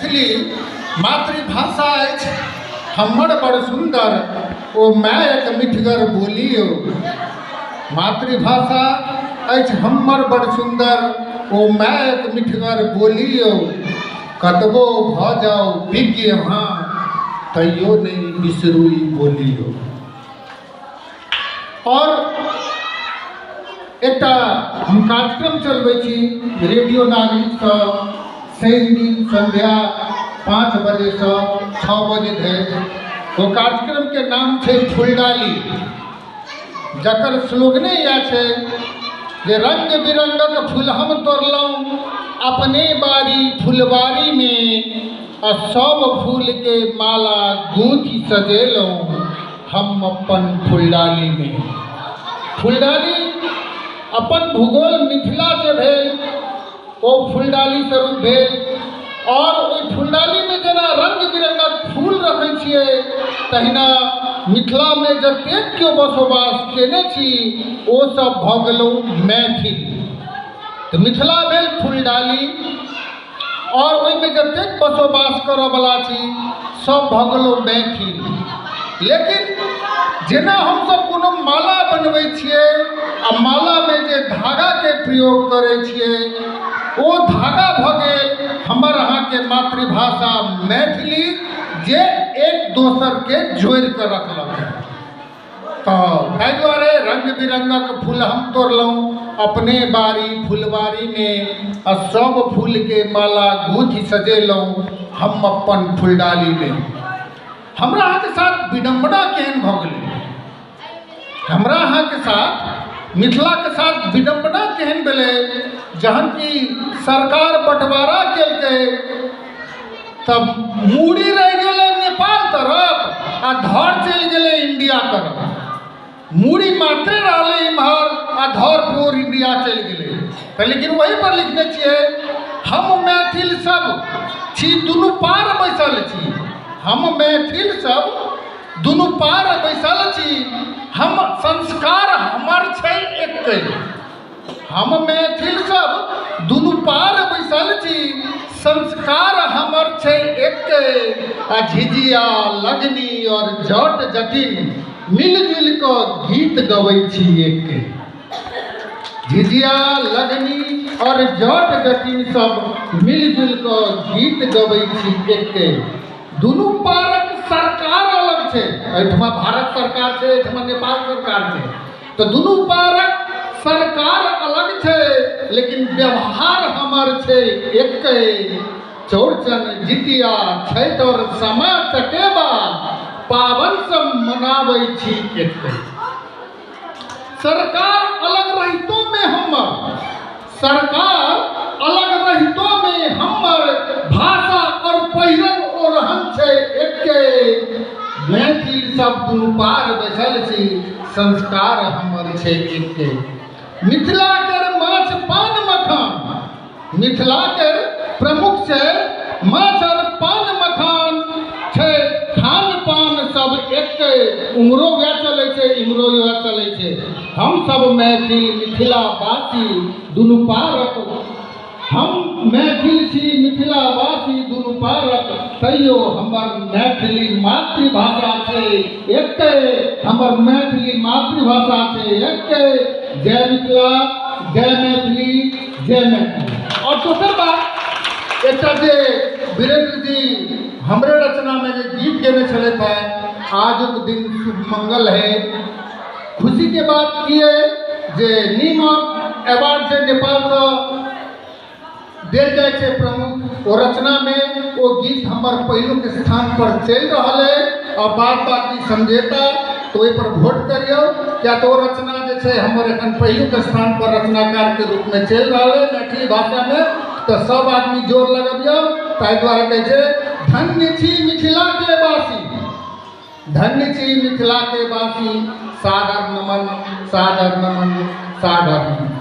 मैथिली मातृभाषा अछि हमर बड़ सुंदर ओ मायक मिठगर बोलियो। मातृभाषा अछि हमर बड़ सुंदर ओ मायक मिठगर बोलियो। कतबो भ जाओ विज्ञ हाँ तैयो नहीं बिसरुई बोलियो। और एक हम कार्यक्रम चलबै छी रेडियो नागरिक शनि दिन संध्या 5 बजे से 6 बजे धरि। वो कार्यक्रम के नाम है फूलडाली, जकर स्लोगने यह है जे रंग बिरंगक फूल हम तोड़लहुँ अपने बारी फुलवारी में, आ सब फूल के माला गूंथी सजेलहुँ हम अपन फूलडाली में। फूलडाली अपन भूगोल मिथिला से भेल, ओ फूलडाली स्वरूप भेल। और ओहि फूलडाली में जेना रंग बिरंगक फूल रखै छियै तहिना मिथिला में जतेक केओ बसोबास केने छी ओ सब भऽ गेलहुँ मैथिल। तऽ मिथिला भेल फूलडाली और ओहिमे जतेक बसोबास करऽवला छी सब भऽ गेलहुँ मैथिल। लेकिन जेना हमसब कोनो माला बनबै छियै आ माला में जे धागा के प्रयोग करै छियै ओ धागा भऽ गेल हमर अहाँके मातृभाषा मैथिली, जे एक दोसर के जोड़ के रखलक है। तो ताहि दुआरे रंग बिरंगक फूल हम तोड़लहुँ अपने बारी फुलवारी में, आ सब फूल के माला गूंथी सजेलहुँ हम अपन फूलडाली में। हमरा अहाँके साथ विडम्बना केहन भऽ गेलै, हमरा अहाँके साथ मिथिला के साथ विडम्बना केहन भेलै जहन कि सरकार बंटवारा केलकै तब मूड़ी रह गेलै नेपाल तरफ आ धर चलि गेलै इंडिया तरफ। मूड़ी मात्रे रहलै इम्हर आ धर पूर इंडिया चलि गेलै। लेकिन वही पर लिखने छियै हम मैथिल सब छी दुनू पार बैसल छी, हम मैथिल सब दुनू पार बैसल छी, हम संस्कार हमर छै एकै। हम मैथिल सब दुनू पार बैसल छी, संस्कार हमर छै एकै। आ झिझिया लगनी और जट जटिन मिलजुल कऽ गीत गबै छी एकै। झिझिया लगनी और जट जटिन सब मिलजुल कऽ गीत गबै छी एकै। दुनू पारक सरकार अलग छै, एहिठमा भारत सरकार छै, एहिठमा नेपाल सरकार छै। तो दुनू पारक सरकार अलग छै लेकिन व्यवहार हमर छै एकै। चौड़चन जितिया छठि और सामा चकेबा पावन सब मनाबै छी एकै। सरकार अलग रहितो में हमर, सरकार अलग रहितो में हमर भाषा और पहिरन ओरहन छै एकै। मैथिल सब दुनू पार बैसल छी, संस्कार हमर छै एकै। मिथिला के माछ पान मखान, मिथिला के प्रमुख छै माछ और पान मखान छै, खान पान सब एकै। उम्हरो वएह चलै छै इम्हरो वएह चलै छै। हम सब मैथिल मिथिलावासी दुनू पारक, हम मैथिल छी मिथिलावासी दुनू पारक, तैयो हमर मैथिली मातृभाषा छै एकै, हमर मैथिली मातृभाषा छै एकै। जय मिथिला, जय मैथिली, जय मैथिली। और दोसर बात एकटा जे वीरेंद्र जी हमरे रचना में जे गीत गेने छले थे, आजुक दिन शुभ मंगल है। खुशी के बात की है जे नीमक अवार्ड से नेपाल का देल जाए छै प्रमुख, ओ रचना में वो गीत हमर पहिलुक स्थान पर चल रहा है। और बात बाकी समझेता तो ओहि पर वोट करियो, क्या तो रचना जे छै हमर एखन पहिलुक स्थान पर रचनाकार के रूप में चल रहा है मैथिली भाषा में। तो सब आदमी जोर लगबियो। ताहि द्वारे कहै छै धन्य छी मिथिला के वासी, धन्य छी मिथिला के वासी, सादर नमन सादर नमन सादर नमन।